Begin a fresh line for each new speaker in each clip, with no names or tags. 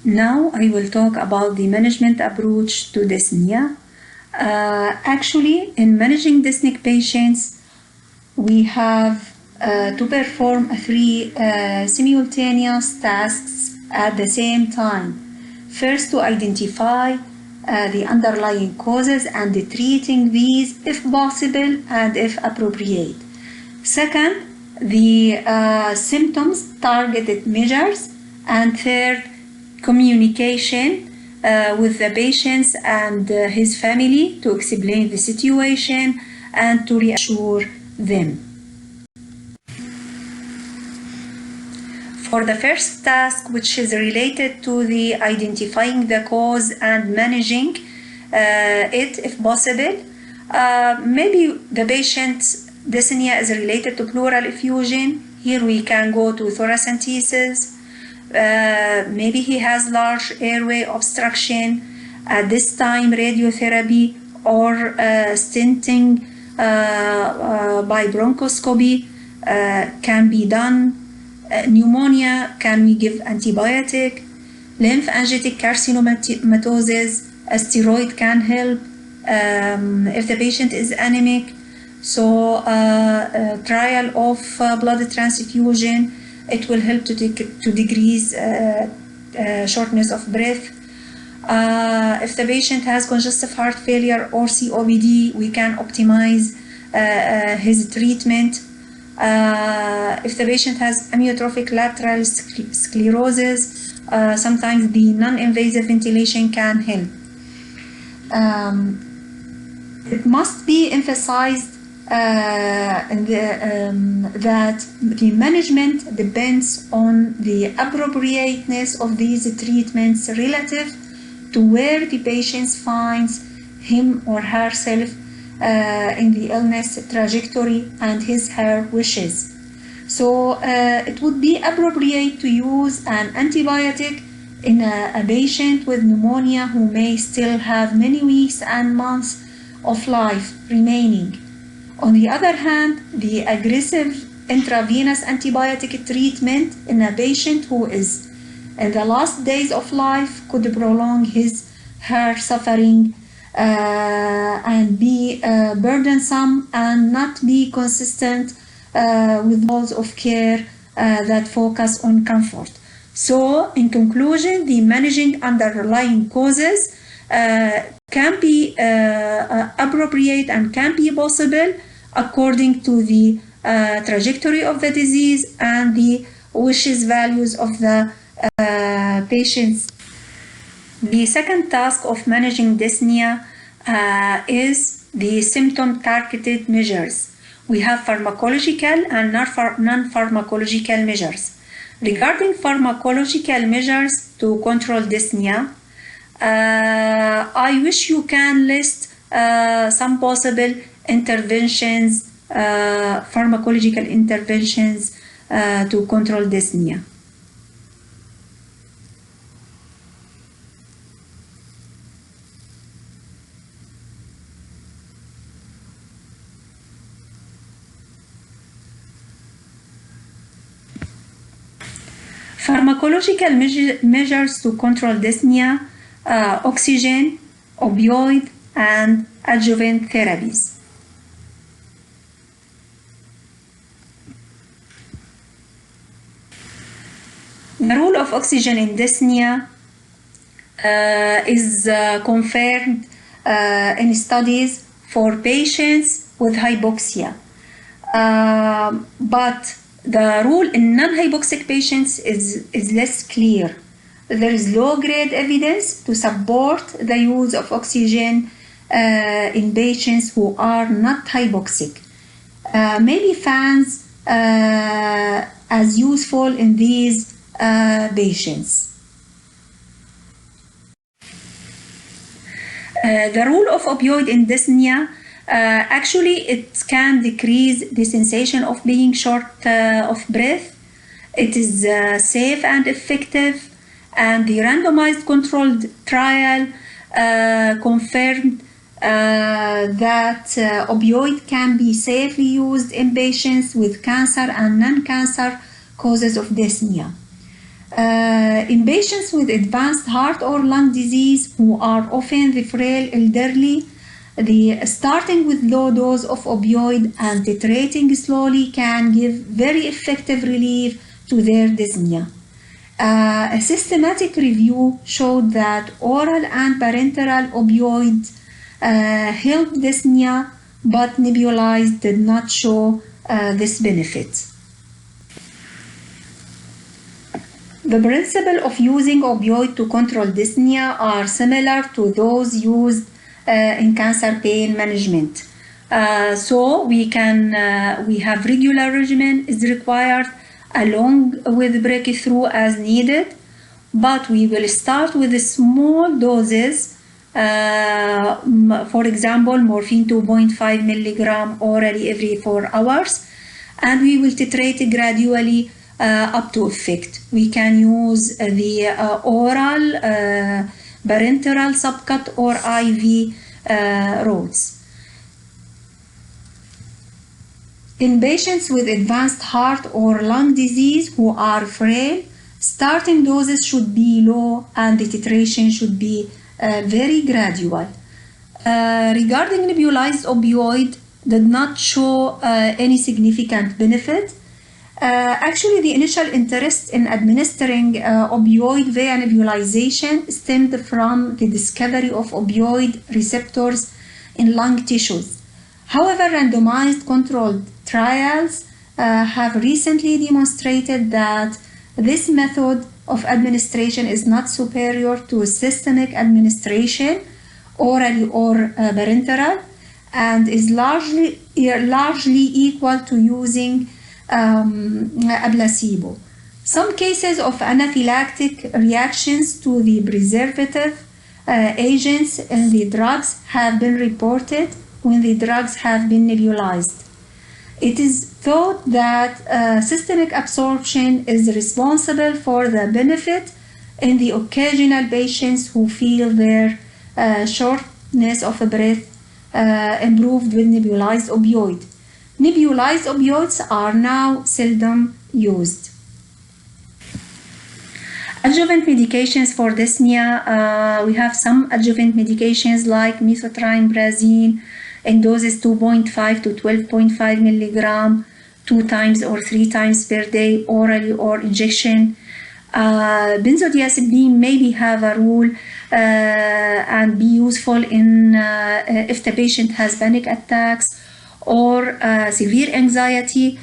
Now I will talk about the management approach to dyspnea. Actually, in managing dyspneic patients, we have to perform 3 simultaneous tasks at the same time. First, to identify the underlying causes and treating these if possible and if appropriate. Second, the symptoms targeted measures. And third, communication with the patients and his family to explain the situation and to reassure them. For the first task, which is related to the identifying the cause and managing it if possible, maybe the patient's dyspnea is related to pleural effusion. Here we can go to thoracentesis. Maybe he has large airway obstruction. At this time, radiotherapy or stenting by bronchoscopy can be done. Pneumonia, can we give antibiotic? Lymphangitic carcinomatosis, a steroid can help if the patient is anemic. So trial of blood transfusion, it will help to decrease shortness of breath. If the patient has congestive heart failure or COPD, we can optimize his treatment. If the patient has amyotrophic lateral sclerosis, sometimes the non-invasive ventilation can help. It must be emphasized that the management depends on the appropriateness of these treatments relative to where the patient finds him or herself in the illness trajectory and her wishes. So it would be appropriate to use an antibiotic in a patient with pneumonia who may still have many weeks and months of life remaining. On the other hand, the aggressive intravenous antibiotic treatment in a patient who is in the last days of life could prolong her suffering and be burdensome and not be consistent with goals of care that focus on comfort. So, in conclusion, the managing underlying causes can be appropriate and can be possible according to the trajectory of the disease and the wishes, values of the patients. The second task of managing dyspnea is the symptom-targeted measures. We have pharmacological and non-pharmacological measures. Regarding pharmacological measures to control dyspnea, I wish you can list some possible interventions, pharmacological interventions to control dyspnea. Pharmacological measures to control dyspnea, oxygen, opioid, and adjuvant therapies. The role of oxygen in dyspnea is confirmed in studies for patients with hypoxia. But the rule in non-hypoxic patients is less clear. There is low-grade evidence to support the use of oxygen in patients who are not hypoxic. Maybe fans as useful in these patients. The role of opioid in dyspnea, actually it can decrease the sensation of being short of breath. It is safe and effective, and the randomized controlled trial confirmed that opioid can be safely used in patients with cancer and non-cancer causes of dyspnea. In patients with advanced heart or lung disease who are often the frail elderly, the starting with low dose of opioid and titrating slowly can give very effective relief to their dyspnea. A systematic review showed that oral and parenteral opioids helped dyspnea, but nebulized did not show this benefit. The principle of using opioid to control dyspnea are similar to those used in cancer pain management. So we have regular regimen is required along with breakthrough as needed, but we will start with small doses. For example, morphine 2.5 milligram orally every 4 hours, and we will titrate gradually up to effect. We can use the oral, parenteral, subcut, or IV routes. In patients with advanced heart or lung disease who are frail, starting doses should be low and the titration should be very gradual. Regarding nebulized opioid, did not show any significant benefit. Actually, the initial interest in administering opioid via nebulization stemmed from the discovery of opioid receptors in lung tissues. However, randomized controlled trials have recently demonstrated that this method of administration is not superior to systemic administration, orally or parenteral, and is largely equal to using a placebo. Some cases of anaphylactic reactions to the preservative agents in the drugs have been reported when the drugs have been nebulized. It is thought that systemic absorption is responsible for the benefit in the occasional patients who feel their shortness of breath improved with nebulized opioid. Nebulized opioids are now seldom used. Adjuvant medications for dyspnea, we have some adjuvant medications like methotrexate in doses 2.5 to 12.5 milligram 2 times or 3 times per day, orally or injection. Benzodiazepine maybe have a role and be useful in if the patient has panic attacks or severe anxiety,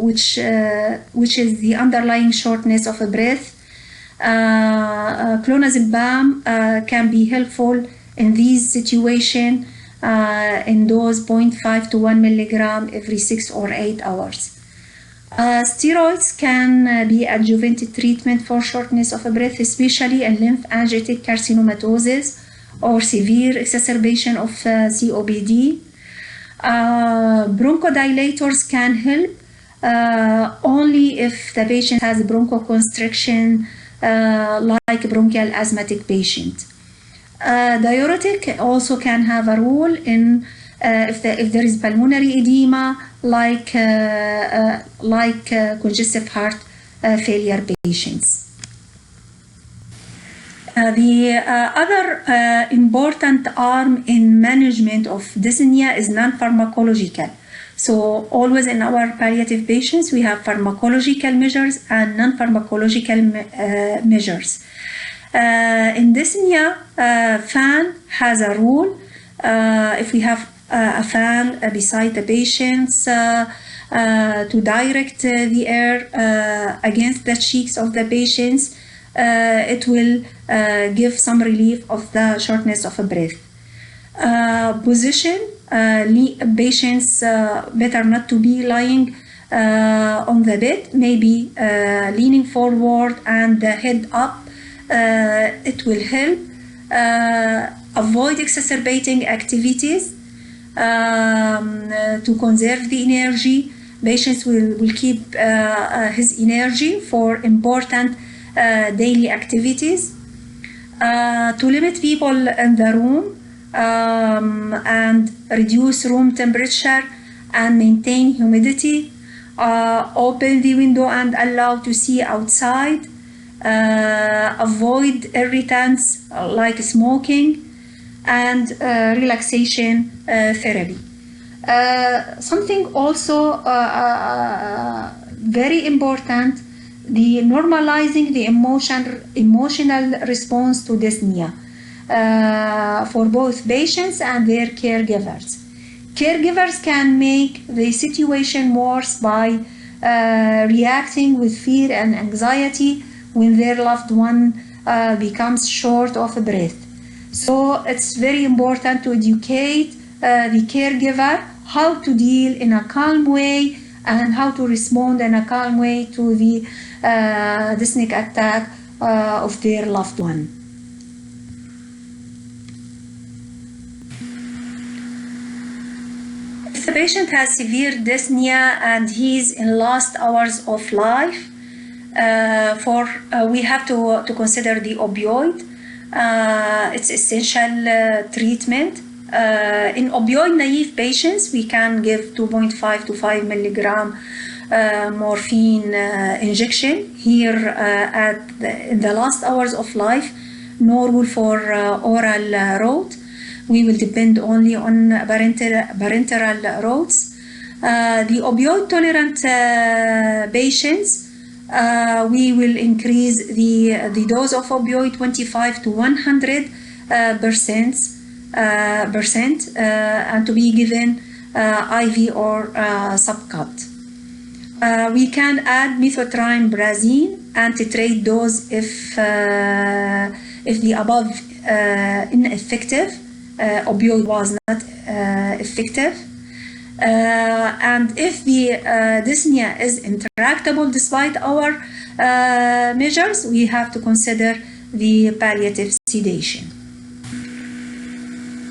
which is the underlying shortness of a breath. Clonazepam can be helpful in these situations in dose 0.5 to 1 milligram every 6 or 8 hours. Steroids can be adjuvanted treatment for shortness of breath, especially in lymphangitic carcinomatosis or severe exacerbation of COPD. Bronchodilators can help only if the patient has bronchoconstriction, like bronchial asthmatic patient. Diuretic also can have a role in if there is pulmonary edema, like congestive heart failure patients. The other important arm in management of dyspnea is non-pharmacological. So always in our palliative patients, we have pharmacological measures and non-pharmacological measures. In dyspnea, fan has a role. If we have a fan beside the patients to direct the air against the cheeks of the patients, it will give some relief of the shortness of a breath. Position, patients better not to be lying on the bed, maybe leaning forward and the head up. It will help. Avoid exacerbating activities to conserve the energy. Patients will keep his energy for important daily activities. To limit people in the room and reduce room temperature and maintain humidity. open the window and allow to see outside, avoid irritants like smoking, and relaxation therapy. Something also very important, the normalizing the emotional response to dyspnea for both patients and their caregivers. Caregivers can make the situation worse by reacting with fear and anxiety when their loved one becomes short of breath. So it's very important to educate the caregiver how to deal in a calm way and how to respond in a calm way to the dyspneic attack of their loved one. If the patient has severe dyspnea and he's in last hours of life, we have to consider the opioid. It's essential treatment. In opioid-naive patients, we can give 2.5 to 5 milligram morphine injection here in the last hours of life, normal for oral route. We will depend only on parenteral routes. The opioid-tolerant patients, we will increase the dose of opioid 25 to 100%. And to be given IV or subcut. We can add methotrimazine and titrate dose if the above ineffective opioid was not effective, and if the dyspnea is intractable despite our measures, we have to consider the palliative sedation.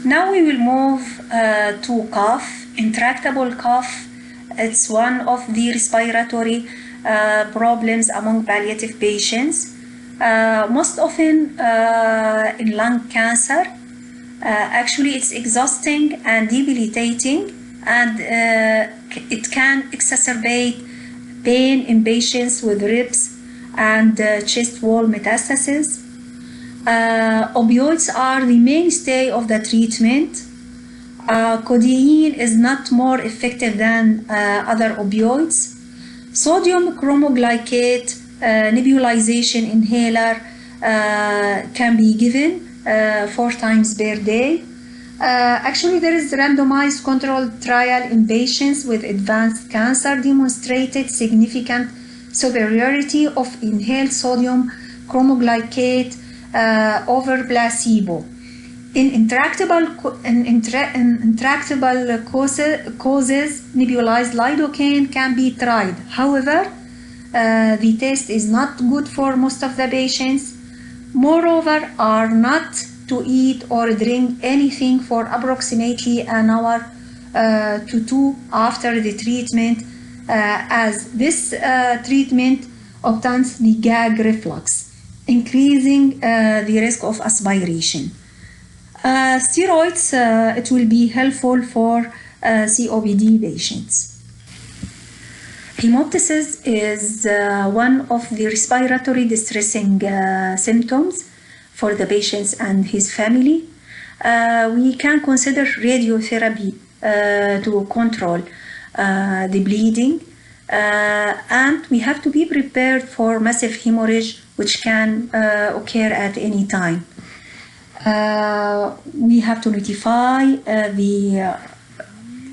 Now we will move to cough. Intractable cough, it's one of the respiratory problems among palliative patients, most often in lung cancer. Actually, it's exhausting and debilitating, and it can exacerbate pain in patients with ribs and chest wall metastasis. Opioids are the mainstay of the treatment. Codeine is not more effective than other opioids. Sodium chromoglycate nebulization inhaler can be given 4 times per day. Actually, there is randomized controlled trial in patients with advanced cancer demonstrated significant superiority of inhaled sodium chromoglycate over placebo. In intractable causes, nebulized lidocaine can be tried. However, the test is not good for most of the patients. Moreover, are not to eat or drink anything for approximately an hour to 2 after the treatment, as this treatment obtains the gag reflex, increasing the risk of aspiration. Steroids, it will be helpful for COPD patients. Hemoptysis is one of the respiratory distressing symptoms for the patients and his family. We can consider radiotherapy to control the bleeding, and we have to be prepared for massive hemorrhage, which can occur at any time. We have to notify the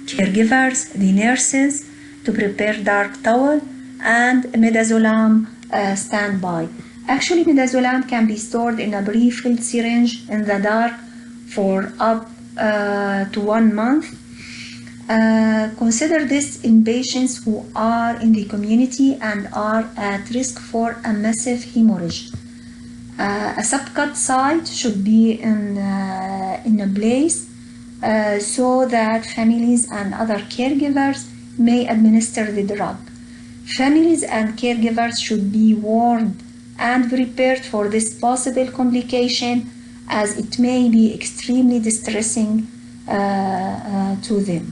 caregivers, the nurses, to prepare dark towel and midazolam standby. Actually, midazolam can be stored in a pre-filled syringe in the dark for up to 1 month. Consider this in patients who are in the community and are at risk for a massive hemorrhage. A subcut site should be in a place so that families and other caregivers may administer the drug. Families and caregivers should be warned and prepared for this possible complication, as it may be extremely distressing to them.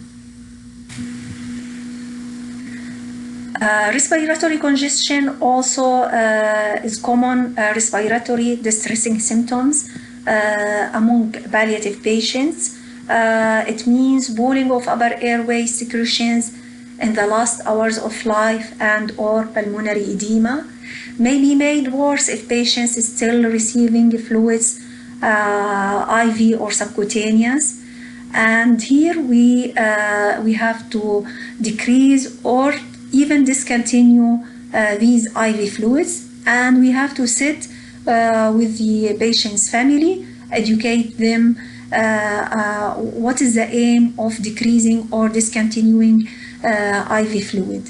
Respiratory congestion also is common respiratory distressing symptoms among palliative patients. It means pooling of upper airway secretions in the last hours of life and or pulmonary edema may be made worse if patients is still receiving fluids, IV or subcutaneous. And here we have to decrease or even discontinue these IV fluids, and we have to sit with the patient's family, educate them what is the aim of decreasing or discontinuing IV fluid.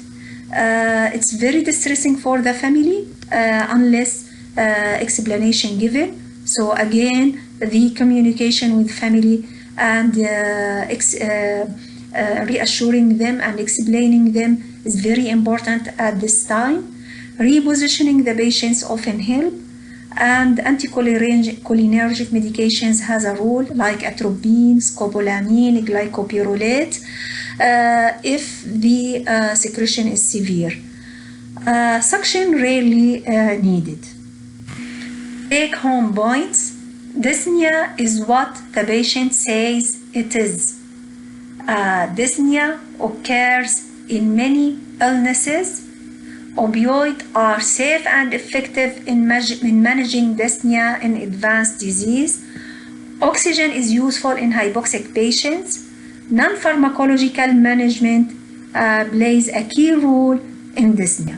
It's very distressing for the family unless explanation given. So again, the communication with family and reassuring them and explaining them is very important at this time. Repositioning the patients often help, and anticholinergic medications has a role like atropine, scopolamine, glycopyrrolate if the secretion is severe. Suction rarely needed. Take-home points. Dyspnea is what the patient says it is. Dyspnea occurs in many illnesses. Opioids are safe and effective in managing dyspnea in advanced disease. Oxygen is useful in hypoxic patients. Non-pharmacological management plays a key role in dyspnea.